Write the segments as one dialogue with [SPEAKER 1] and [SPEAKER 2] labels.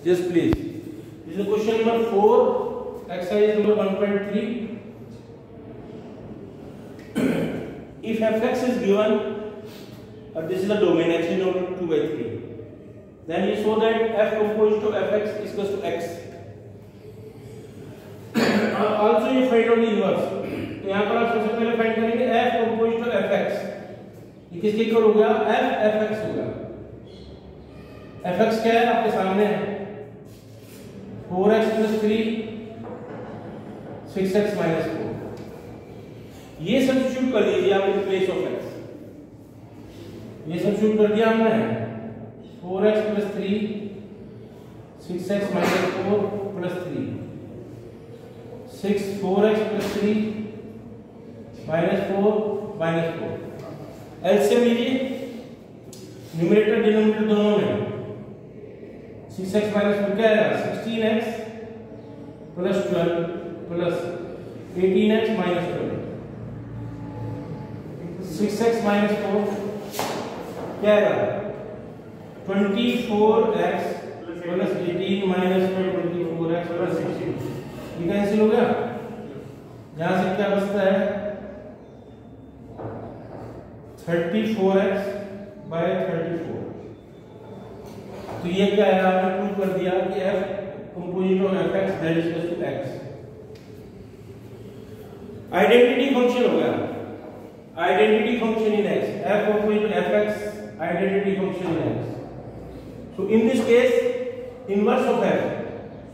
[SPEAKER 1] Just please. This is question number 4, exercise number 1.3. If fx is given, this is the domain x is equal to 2/3, then you show that f composite of fx is equal to x. Also you find out the inverse. तो यहाँ पर आप सबसे पहले find करेंगे f composite of fx. ये किसके equal हो गया? f fx होगा. fx क्या है आपके सामने है? 4x plus 3 6x minus 4. ये सब्स्टिट्यूट कर दीजिए आप इन प्लेस ऑफ x. ये सब्स्टिट्यूट कर दिया हमने 4x plus 3 6x minus 4 plus 3 4x plus 3 minus 4 minus 4. LCM लीजिए, न्यूमरेटर डिनोमिनेटर दोनों में 6x minus 4 क्या आएगा? 16x plus 12 plus 18x minus 12. 6x minus 4 क्या आएगा? 24x plus 18 minus 24x plus 16. ये कैंसिल हो गया. यहां से क्या बचता है? 34x by 34. तो ये क्या है? आपने प्रूव कर दिया कि f composite of fx that is equal to x. Identity function हो गया. Identity function in x. f composite of fx identity function in x. So in this case inverse of f.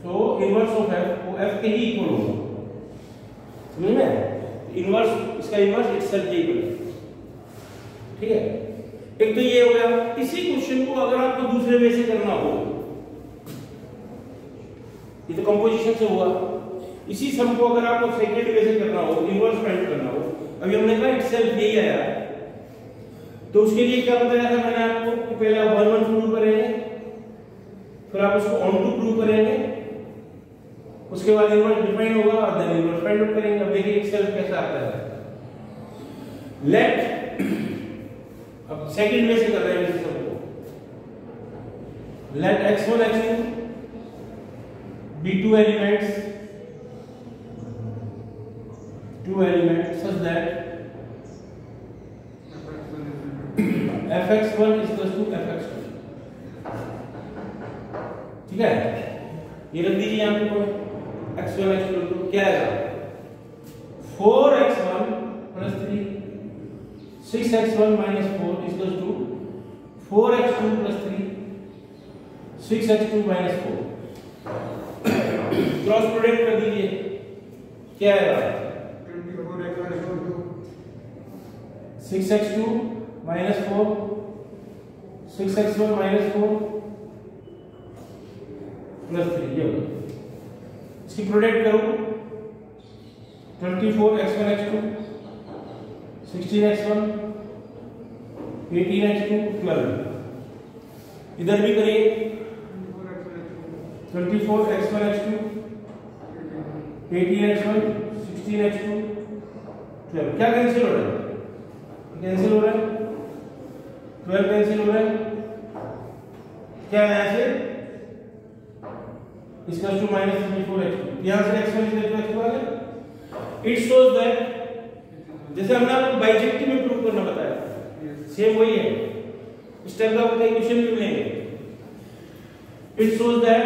[SPEAKER 1] So inverse of f वो f के ही equal होगा. समझ में? Inverse इसका inverse itself के equal है. ठीक है. एक तो ये हो गया. इसी क्वेश्चन को अगर आपको दूसरे वे से करना हो, ये तो कंपोजिशन से हुआ. इसी सम को अगर आपको सेकंड वे से करना हो, इनवर्स फाइंड करना हो, अभी हमने कहा इटसेल्फ यही आया, तो उसके लिए क्या बताया था मैंने आपको कि पहले आप 1 1 प्रूव करेंगे, फिर आप उसको ऑन टू प्रूव करेंगे, उसके बाद इनवर्स डिफाइन होगा और देन इनवर्स फाइंड आउट करेंगे. अब देखिए इटसेल्फ कैसा आता है. लेट अब सेकंड वे से कर रहे हैं इस सबको. Let x1 x2 be two elements such that fx1 is equal to fx2. ठीक है. ये रख दीजिए यहां पे. x1 x2 तो क्या आएगा? 4x1 plus 3 6x1 minus 4 is equal to 4x2 plus 3 6x2 minus 4. Cross product कर दीजिए. क्या आएगा? 6x2 minus 4 6x1 minus 4 plus 3. ये होगा. इसकी प्रोडक्ट करो. 24x1 x2 16x1 18x2 12. इधर भी करिए. 24x1 x2 18x1 16x2 12. क्या कैंसिल हो रहा है? कैंसिल हो रहा है. 12 कैंसिल हो रहा है. क्या है यहां से? इसका टू माइनस 34x2. यहां से x1 is equal to x2 आ गया. इट शोज दैट जैसे हमने आपको बाइजेक्टिव में प्रूव करना बताया, सेम वही है. इस टाइप का आपको इक्वेशन भी मिलेंगे. It shows that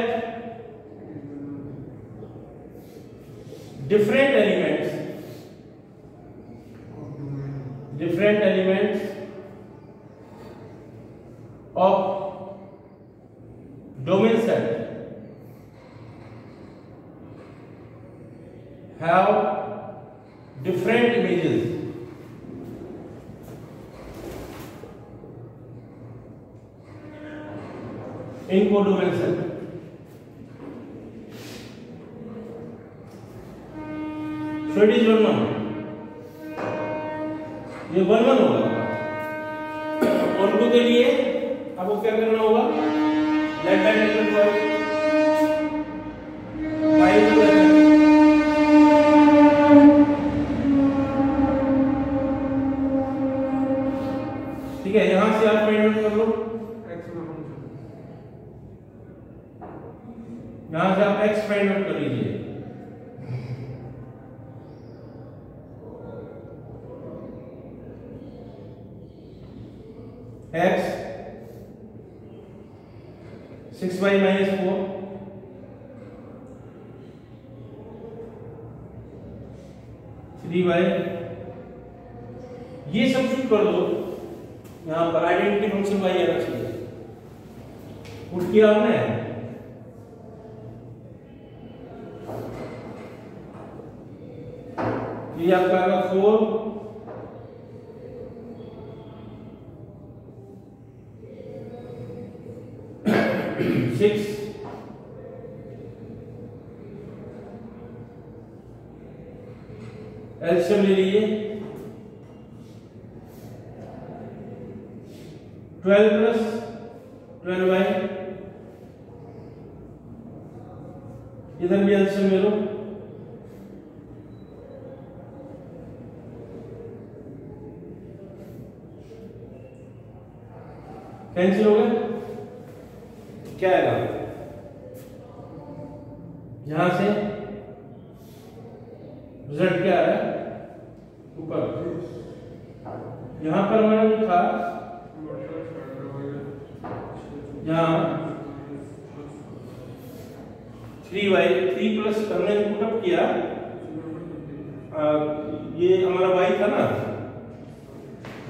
[SPEAKER 1] different elements of domain set have different images in codomain set. So it is 1 1. ये 1 1 होगा. और 2 के लिए आपको क्या करना होगा? Let that equal to y ठीक है. यहां से आप फाइंड आउट कर लो यहां से आप x फाइंड आउट कर लीजिए। x 6y minus 4 3y, ये सब्स्टिट्यूट कर दो यहां पर। आइडेंटिटी फंक्शन y आना चाहिए, पुट किया हमने। ये आपका आएगा 4 6 एलसीएम ले लीजिए 12 प्लस 12y, इधर भी एलसीएम ले लो। कैंसिल हो गया, क्या आएगा यहां से रिजल्ट क्या आया ऊपर। यहां पर हमारा जो था यहां 3y 3 प्लस हमने पुटअप किया, ये हमारा y था ना,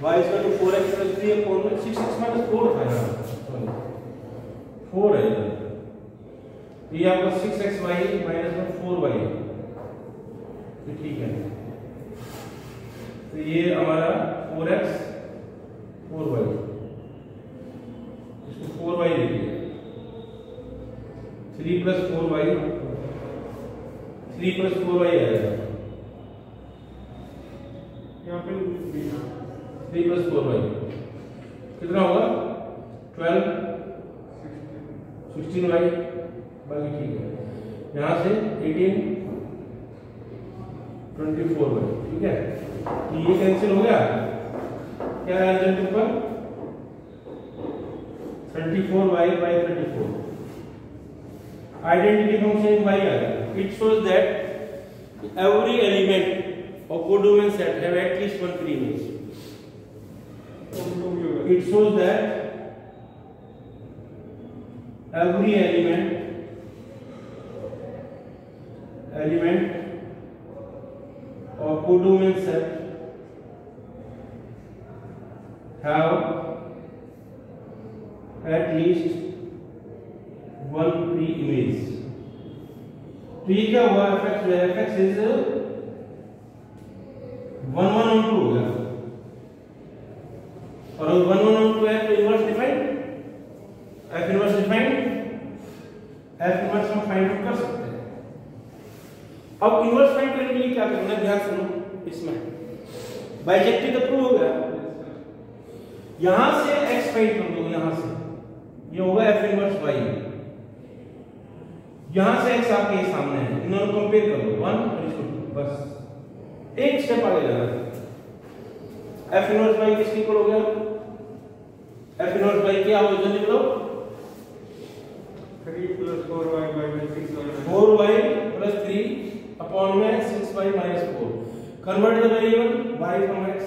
[SPEAKER 1] y इसका जो 4x प्लस 3 है 6x माइनस 4 था यहाँ 4 है, ये आपका 6xy माइनस 4y है, ठीक है। तो ये हमारा 4x 4y, इसको 4y लिखिए, 3 प्लस 4y 3 प्लस 4y आएगा यहाँ पे 3 प्लस 4y कितना होगा 12 16y, बाकी ठीक है। यहाँ से 18 24y, ठीक है। तो ये कैंसिल हो गया, क्या है रिजल्ट ऊपर 34y by 34। Identity function y आएगा। It shows that every element of codomain set have at least one free image. It shows that every element of codomain set have at least one free image. तो ये क्या हुआ, fx जो है fx is 1 1 on 2 हो गया, और अगर 1 1 on 2 है तो inverse defined, f inverse defined, f inverse हम फाइंड आउट कर सकते हैं। अब इनवर्स फाइंड करने के लिए क्या करना है, ध्यान सुनो, इसमें बाइजेक्टिव तो प्रूव हो गया, यहां से x फाइंड कर दो, यहां से ये होगा f इनवर्स y, यहां से x आपके सामने है, इन दोनों कंपेयर कर लो 1 और इसको 2, बस एक स्टेप आगे जाना है। f इनवर्स y किसके इक्वल हो गया, f इनवर्स y क्या हो जल्दी बताओ,
[SPEAKER 2] 3 plus 4y minus 6y
[SPEAKER 1] 4y plus 3 upon में 6y minus 4। Convert the variable y from x,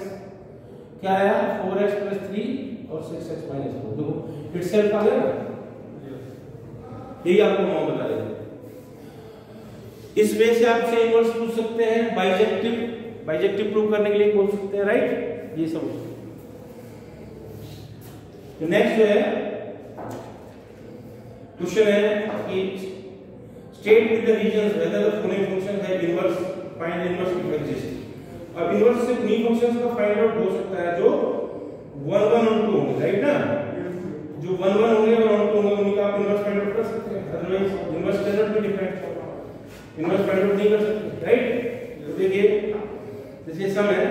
[SPEAKER 1] क्या आया 4x plus 3 और 6x minus 4। देखो इटसेल्फ आ गया ना, यही आपको मॉम बता रहे थे। इस वे से आपसे इनवर्स पूछ सकते हैं, बाइजेक्टिव प्रूव करने के लिए बोल सकते हैं, राइट। ये सब तो नेक्स्ट जो है क्वेश्चन है कि state with the reasons whether the following function है inverse, find inverse if exist. अब इनवर्स से उन्हीं फंक्शंस का फाइंड आउट हो सकता है जो 1 1 और 2 होंगे, राइट ना, जो 1 1 होंगे और 1 2 होंगे उनका आप इनवर्स फाइंड आउट कर सकते हैं, otherwise inverse can be different, inverse find out नहीं कर सकते, राइट। तो देखिए जैसे सम है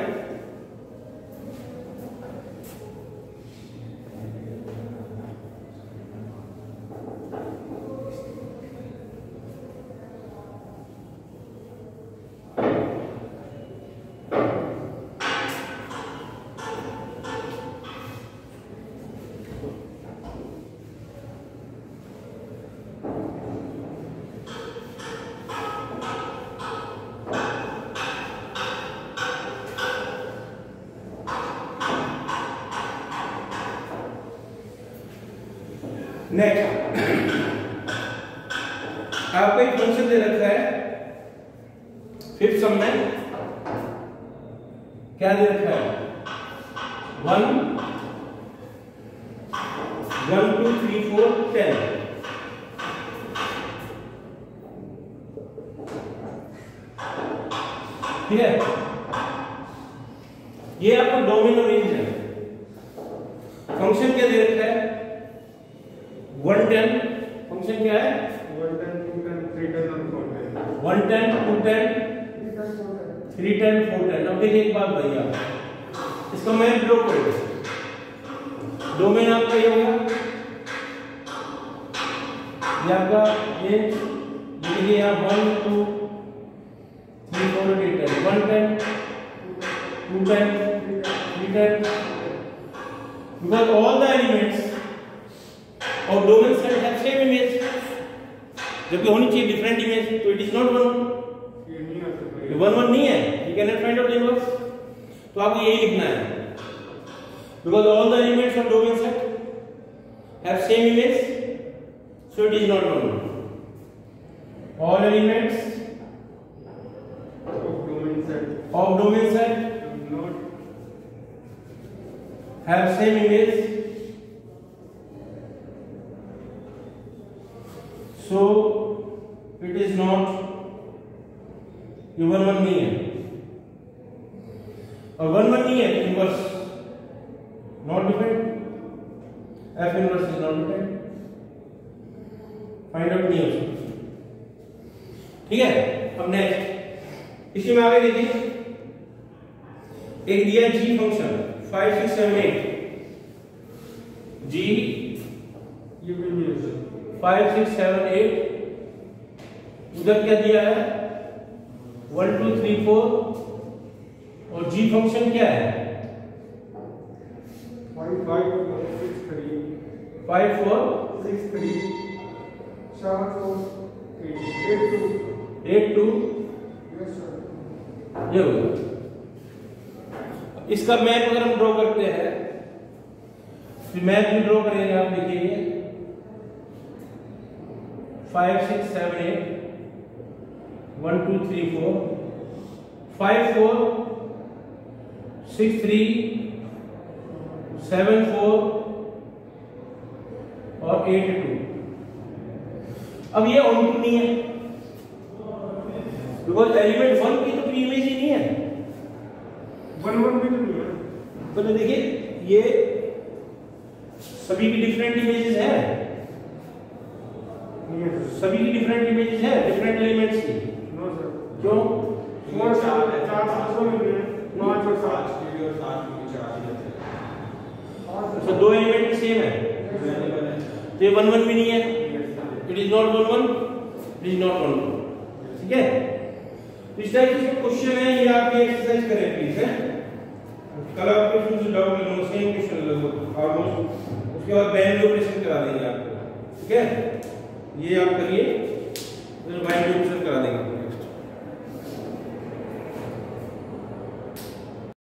[SPEAKER 1] नेक्स्ट आपको एक फंक्शन दे रखा है फिफ्थ सम में, क्या दे रखा है 1 2 3 4 10। ठीक है, ये आपका डोमेन और रेंज है। फंक्शन क्या दे रखा है 110, फंक्शन क्या है
[SPEAKER 2] 110, 210, 310 और 410।
[SPEAKER 1] 110 210 310 410। अब देखिए एक बात भैया, इसका मैं ड्रॉ करूँ, डोमेन आपका ये होगा, ये आपका रेंज, देखिए यहाँ 1 2 3 4 8 10 110 210 310, because all the elements of domain set have same image, जबकि होनी चाहिए डिफरेंट इमेज, तो इट इज नॉट 1 1,
[SPEAKER 2] ये नहीं आ सकता,
[SPEAKER 1] ये 1 1 नहीं है, you cannot find out the inverse। तो आपको यही लिखना है, because all the elements of domain set have same image, so it is not 1 1। all elements of domain set
[SPEAKER 2] not
[SPEAKER 1] have same image, so it is not, ये 1 1 नहीं है, और 1 1 नहीं है inverse not different, F inverse is not different, find out नहीं हो सकता। ठीक है, अब नेक्स्ट इसी में आगे देखिए, एक दिया जी फंक्शन 5 6 7 8, जी
[SPEAKER 2] ये भी नहीं हो सकता,
[SPEAKER 1] 5 6 7 8, उधर क्या दिया है 1 2 3 4, और जी फंक्शन क्या है
[SPEAKER 2] 5 5 6 3
[SPEAKER 1] 5 4
[SPEAKER 2] 6 3 4 4
[SPEAKER 1] 8 2,
[SPEAKER 2] यस सर।
[SPEAKER 1] ये होगा। इसका मैप अगर हम ड्रॉ करते हैं, फिर मैप भी ड्रॉ करेंगे, आप देखिए 5 6 7 8 1 2 3 4 5 4 6 3 7 4 और 8 2। अब ये ऑन टू नहीं है, बिकॉज एलिमेंट 1 की तो प्री इमेज ही नहीं है,
[SPEAKER 2] 1 1 भी तो नहीं है।
[SPEAKER 1] तो देखिए ये सभी की डिफरेंट इमेजेस है,
[SPEAKER 2] नहीं है सर।
[SPEAKER 1] सभी की डिफरेंट इमेजेस है, डिफरेंट एलिमेंट्स की।
[SPEAKER 2] No sir.
[SPEAKER 1] क्यों?
[SPEAKER 2] 4 4 4 नहीं है, 5 और 7
[SPEAKER 1] तो दो एलिमेंट सेम है, तो ये 1 1 भी नहीं है, it is not 1 1, it is not 1 1। ठीक है, तो इस टाइप के क्वेश्चन है, ये आप ये एक्सरसाइज करें प्लीज है। कल आपको फिर से डाउट लगेगा, सेम क्वेश्चन लगेगा ऑलमोस्ट, उसके बाद बाइनरी ऑपरेशन करा देंगे आपको। ठीक है, ये आप करिए, फिर बाइनरी ऑपरेशन करा देंगे।